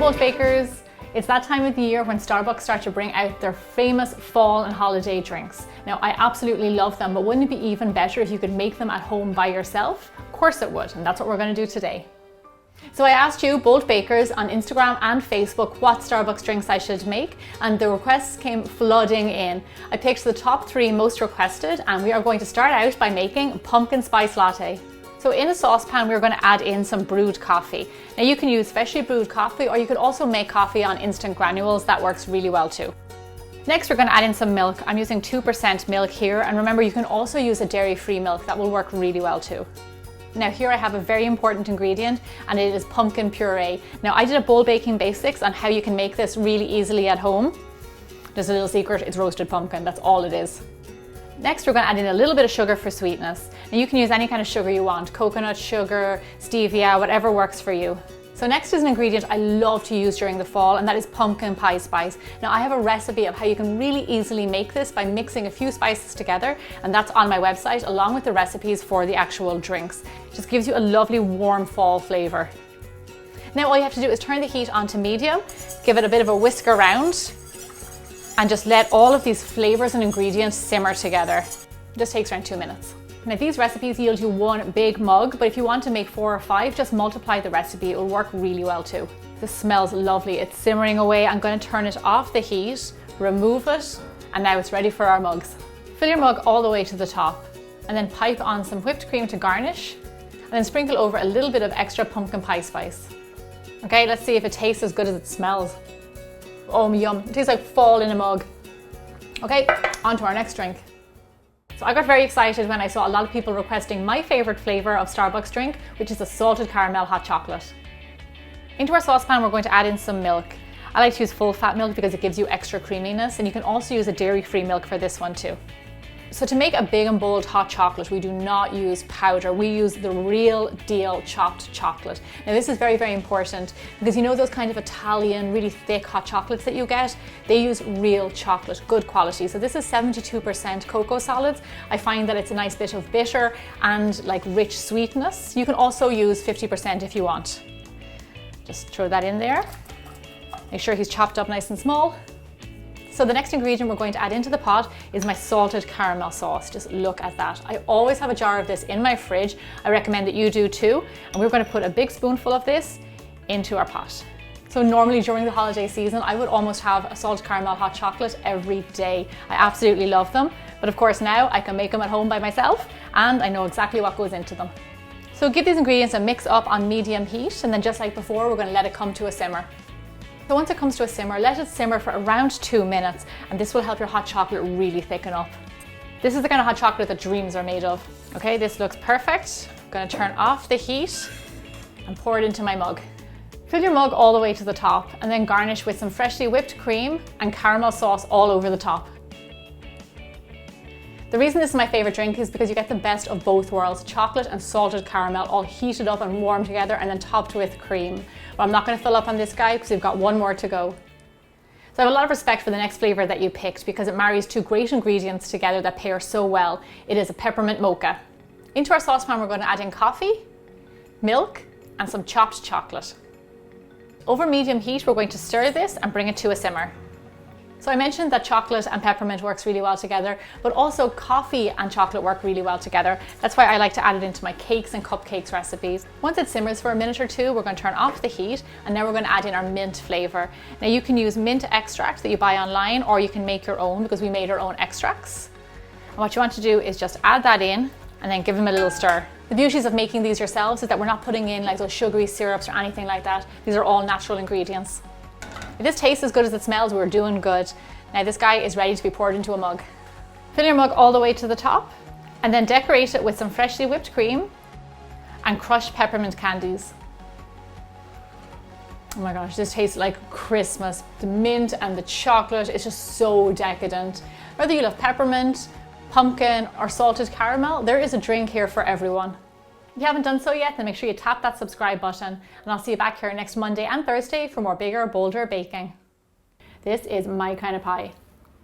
Bold Bakers, it's that time of the year when Starbucks start to bring out their famous fall and holiday drinks. Now, I absolutely love them, but wouldn't it be even better if you could make them at home by yourself? Of course it would, and that's what we're going to do today. So I asked you, Bold Bakers, on Instagram and Facebook what Starbucks drinks I should make, and the requests came flooding in. I picked the top 3 most requested, and we are going to start out by making pumpkin spice latte. So in a saucepan, we're going to add in some brewed coffee. Now you can use freshly brewed coffee, or you could also make coffee on instant granules. That works really well too. Next, we're going to add in some milk. I'm using 2% milk here, and remember, you can also use a dairy-free milk. That will work really well too. Now here I have a very important ingredient, and it is pumpkin puree. Now I did a bowl baking basics on how you can make this really easily at home. There's a little secret, it's roasted pumpkin, that's all it is. Next, we're going to add in a little bit of sugar for sweetness. And you can use any kind of sugar you want, coconut sugar, stevia, whatever works for you. So next is an ingredient I love to use during the fall, and that is pumpkin pie spice. Now I have a recipe of how you can really easily make this by mixing a few spices together, and that's on my website along with the recipes for the actual drinks. It just gives you a lovely warm fall flavor. Now all you have to do is turn the heat on to medium, give it a bit of a whisk around, and just let all of these flavors and ingredients simmer together. It just takes around 2 minutes. Now these recipes yield you 1 big mug, but if you want to make 4 or 5, just multiply the recipe. It will work really well too. This smells lovely. It's simmering away. I'm going to turn it off the heat, remove it, and now it's ready for our mugs. Fill your mug all the way to the top, and then pipe on some whipped cream to garnish, and then sprinkle over a little bit of extra pumpkin pie spice. Okay, let's see if it tastes as good as it smells. Oh, yum. It tastes like fall in a mug. Okay, on to our next drink. So I got very excited when I saw a lot of people requesting my favorite flavor of Starbucks drink, which is a salted caramel hot chocolate. Into our saucepan, we're going to add in some milk. I like to use full fat milk because it gives you extra creaminess, and you can also use a dairy-free milk for this one too. So to make a big and bold hot chocolate, we do not use powder. We use the real deal chopped chocolate. Now this is very, very important because you know those kind of Italian, really thick hot chocolates that you get? They use real chocolate, good quality. So this is 72% cocoa solids. I find that it's a nice bit of bitter and like rich sweetness. You can also use 50% if you want. Just throw that in there. Make sure he's chopped up nice and small. So the next ingredient we're going to add into the pot is my salted caramel sauce. Just look at that. I always have a jar of this in my fridge. I recommend that you do too. And we're going to put a big spoonful of this into our pot. So normally during the holiday season, I would almost have a salted caramel hot chocolate every day. I absolutely love them. But of course now I can make them at home by myself, and I know exactly what goes into them. So give these ingredients a mix up on medium heat, and then just like before, we're going to let it come to a simmer. So once it comes to a simmer, let it simmer for around 2 minutes, and this will help your hot chocolate really thicken up. This is the kind of hot chocolate that dreams are made of. Okay, this looks perfect. I'm going to turn off the heat and pour it into my mug. Fill your mug all the way to the top, and then garnish with some freshly whipped cream and caramel sauce all over the top. The reason this is my favorite drink is because you get the best of both worlds, chocolate and salted caramel all heated up and warm together and then topped with cream. But I'm not going to fill up on this guy because we've got 1 more to go. So I have a lot of respect for the next flavor that you picked because it marries 2 great ingredients together that pair so well. It is a peppermint mocha. Into our saucepan, we're going to add in coffee, milk, and some chopped chocolate. Over medium heat, we're going to stir this and bring it to a simmer. So I mentioned that chocolate and peppermint works really well together, but also coffee and chocolate work really well together. That's why I like to add it into my cakes and cupcakes recipes. Once it simmers for a minute or 2, we're going to turn off the heat, and now we're going to add in our mint flavor. Now you can use mint extract that you buy online, or you can make your own because we made our own extracts. And what you want to do is just add that in and then give them a little stir. The beauties of making these yourselves is that we're not putting in like those sugary syrups or anything like that. These are all natural ingredients. If this tastes as good as it smells, we're doing good. Now this guy is ready to be poured into a mug. Fill your mug all the way to the top, and then decorate it with some freshly whipped cream and crushed peppermint candies. Oh my gosh, this tastes like Christmas. The mint and the chocolate is just so decadent. Whether you love peppermint, pumpkin, or salted caramel, there is a drink here for everyone. If you haven't done so yet, then make sure you tap that subscribe button, and I'll see you back here next Monday and Thursday for more bigger, bolder baking. This is my kind of pie.